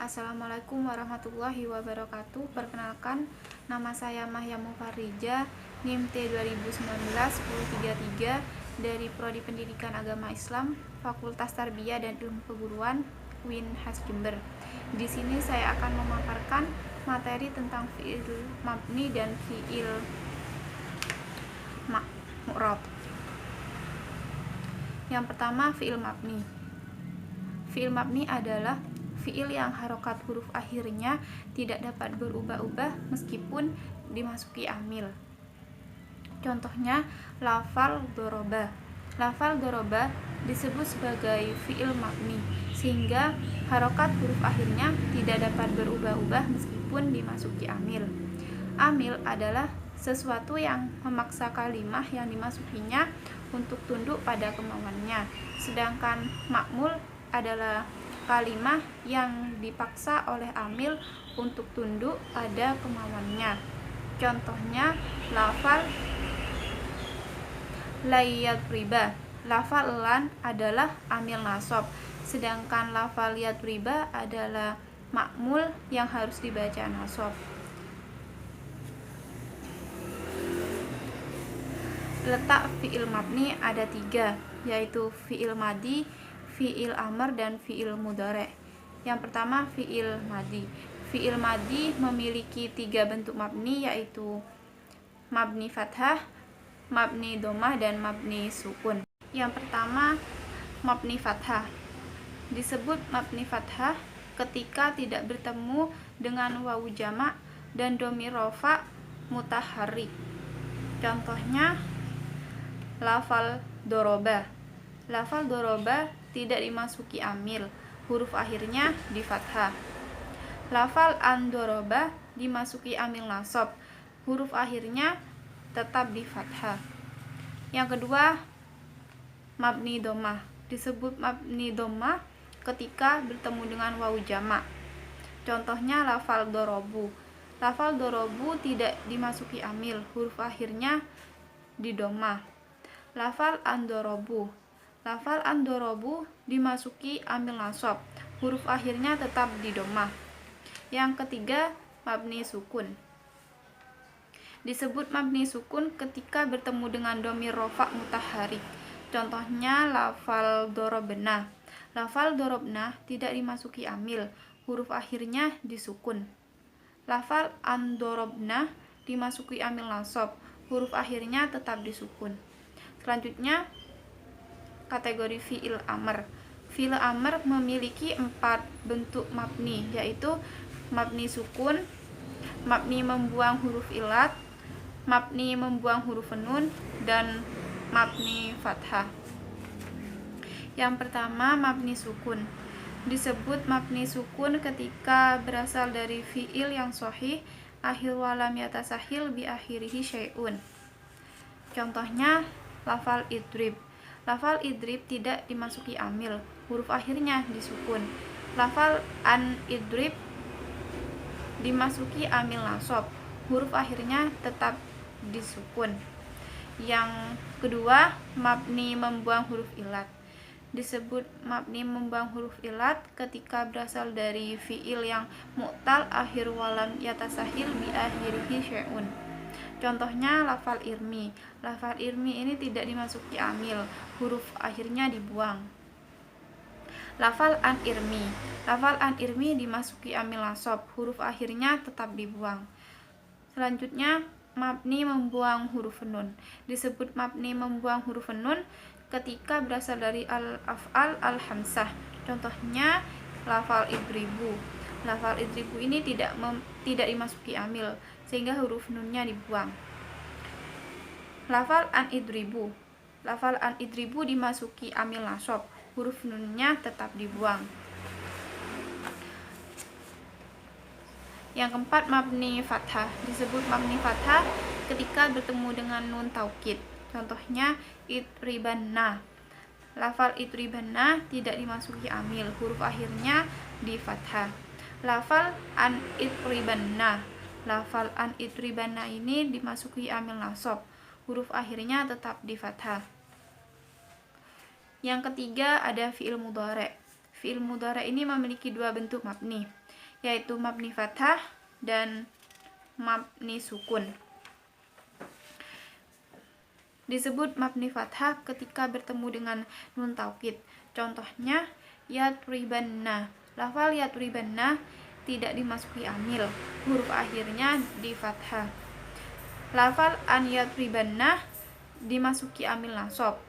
Assalamualaikum warahmatullahi wabarakatuh. Perkenalkan, nama saya Mahya Mufarrija, NIM T2019-1033 dari Prodi Pendidikan Agama Islam, Fakultas Tarbiyah dan Ilmu Keguruan, UIN/HAS Jember. Di sini saya akan memaparkan materi tentang fiil mabni dan fiil mu'rab. Yang pertama, fiil mabni. Fiil mabni adalah fiil yang harokat huruf akhirnya tidak dapat berubah-ubah meskipun dimasuki amil. Contohnya, lafal doroba. Lafal doroba disebut sebagai fiil mabni sehingga harokat huruf akhirnya tidak dapat berubah-ubah meskipun dimasuki amil. Amil adalah sesuatu yang memaksa kalimah yang dimasukinya untuk tunduk pada kemauannya, sedangkan makmul adalah kalimah yang dipaksa oleh amil untuk tunduk pada kemauannya. Contohnya, lafal layadriba. Lafal lan adalah amil nasab, sedangkan lafal yadriba adalah makmul yang harus dibaca nasab. Letak fiil mabni ada 3, yaitu fiil madi, fiil amr, dan fiil mudhari'. Yang pertama, fiil madi. Fiil madi memiliki 3 bentuk mabni, yaitu mabni fathah, mabni dhammah, dan mabni sukun. Yang pertama, mabni fathah. Disebut mabni fathah ketika tidak bertemu dengan wawu jamak dan dhamir rafa' mutaharrik. Contohnya, lafal doroba. Lafal doroba tidak dimasuki amil, huruf akhirnya di fathah. Lafal andoroba dimasuki amil nasab, huruf akhirnya tetap di fathah. Yang kedua, mabni dhammah. Disebut mabni dhammah ketika bertemu dengan wawu jamak. Contohnya, lafal dorobu. Lafal dorobu tidak dimasuki amil, huruf akhirnya di dhammah. Lafal andorobu. Lafal andorobu dimasuki amil nasab, huruf akhirnya tetap di dhammah. Yang ketiga, mabni sukun. Disebut mabni sukun ketika bertemu dengan dhamir rafa' mutaharrik. Contohnya, lafal dorobna. Lafal dorobna tidak dimasuki amil, huruf akhirnya disukun. Lafal andorobna dimasuki amil nasab, huruf akhirnya tetap disukun. Selanjutnya, kategori fiil amr. Fiil amr memiliki 4 bentuk mabni, yaitu mabni sukun, mabni membuang huruf ilat, mabni membuang huruf nun, dan mabni fathah. Yang pertama, mabni sukun. Disebut mabni sukun ketika berasal dari fiil yang sahih akhir walam yatasahil bi akhirihi syai'un. Contohnya, lafal idrib. Lafal idrib tidak dimasuki amil, huruf akhirnya disukun. Lafal an idrib dimasuki amil nasab, huruf akhirnya tetap disukun. Yang kedua, mabni membuang huruf ilat. Disebut mabni membuang huruf ilat ketika berasal dari fiil yang mu'tal akhir walam yatasahil bi akhirihi syai'un. Contohnya, lafal irmi. Lafal irmi ini tidak dimasuki amil, huruf akhirnya dibuang. Lafal an irmi. Lafal an irmi dimasuki amil nasab, huruf akhirnya tetap dibuang. Selanjutnya, mabni membuang huruf nun. Disebut mabni membuang huruf nun ketika berasal dari al-af'al al-hamsah. Contohnya, lafal idribu. Lafal idribu ini tidak dimasuki amil, sehingga huruf nunnya dibuang. Lafal an idribu. Lafal an idribu dimasuki amil nasab, huruf nunnya tetap dibuang. Yang keempat, mabni fathah. Disebut mabni fathah ketika bertemu dengan nun taukid. Contohnya, idribanna. Lafal idribanna tidak dimasuki amil, huruf akhirnya di fathah. Lafal an idribanna. Lafal an idribanna ini dimasuki amil nasab, huruf akhirnya tetap di fathah. Yang ketiga, ada fiil mudhari'. Fiil mudhari' ini memiliki 2 bentuk mabni. yaitu mabni fathah dan mabni sukun. Disebut mabni fathah ketika bertemu dengan nun taukid. Contohnya yatribanna. Lafal yatribanna tidak dimasuki amil, huruf akhirnya di fathah. Lafal an yatribanna dimasuki amil nasab,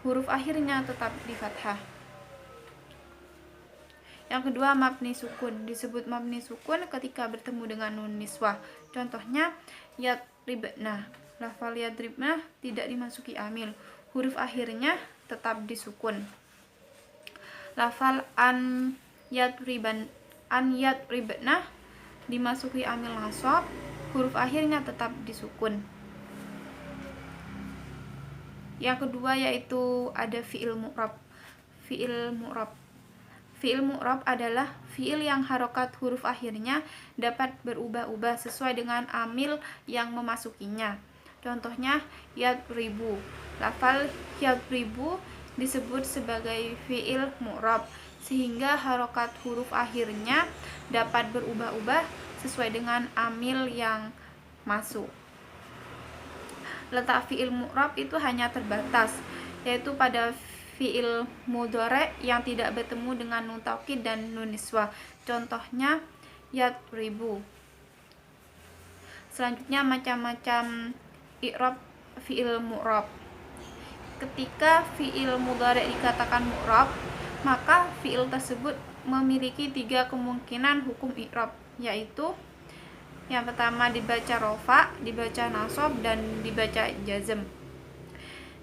huruf akhirnya tetap di fathah. Yang kedua, mabni sukun. Disebut mabni sukun ketika bertemu dengan nun niswah. Contohnya yatribna. Lafal yatribna tidak dimasuki amil, huruf akhirnya tetap disukun. Lafal an yatribna dimasuki amil nasab, huruf akhirnya tetap disukun. Yang kedua yaitu ada fi'il mu'rab. Fi'il mu'rab adalah fi'il yang harokat huruf akhirnya dapat berubah-ubah sesuai dengan amil yang memasukinya. Contohnya yadribu. Lafal yadribu disebut sebagai fi'il mu'rab sehingga harokat huruf akhirnya dapat berubah-ubah sesuai dengan amil yang masuk. Letak fi'il mu'rab itu hanya terbatas, yaitu pada fi'il mudhari yang tidak bertemu dengan nun taukid dan nun niswah. Contohnya yatribu. Selanjutnya macam-macam i'rab fi'il mu'rab. Ketika fi'il mudhari dikatakan mu'rab, maka fi'il tersebut memiliki 3 kemungkinan hukum i'rab, yaitu yang pertama dibaca rofa, dibaca nasab, dan dibaca jazm.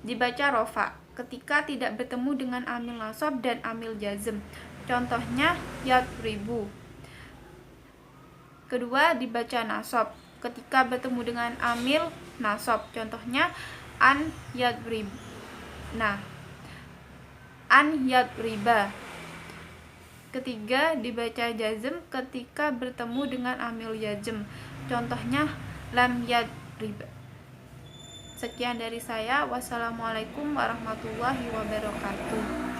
Dibaca rofa ketika tidak bertemu dengan amil nasab dan amil jazm. Contohnya yatribu. Kedua, dibaca nasab ketika bertemu dengan amil nasab. Contohnya an yadrib. Nah, an yadriba. Ketiga, dibaca jazm ketika bertemu dengan amil jazm. Contohnya lam yadrib. Sekian dari saya. Wassalamualaikum warahmatullahi wabarakatuh.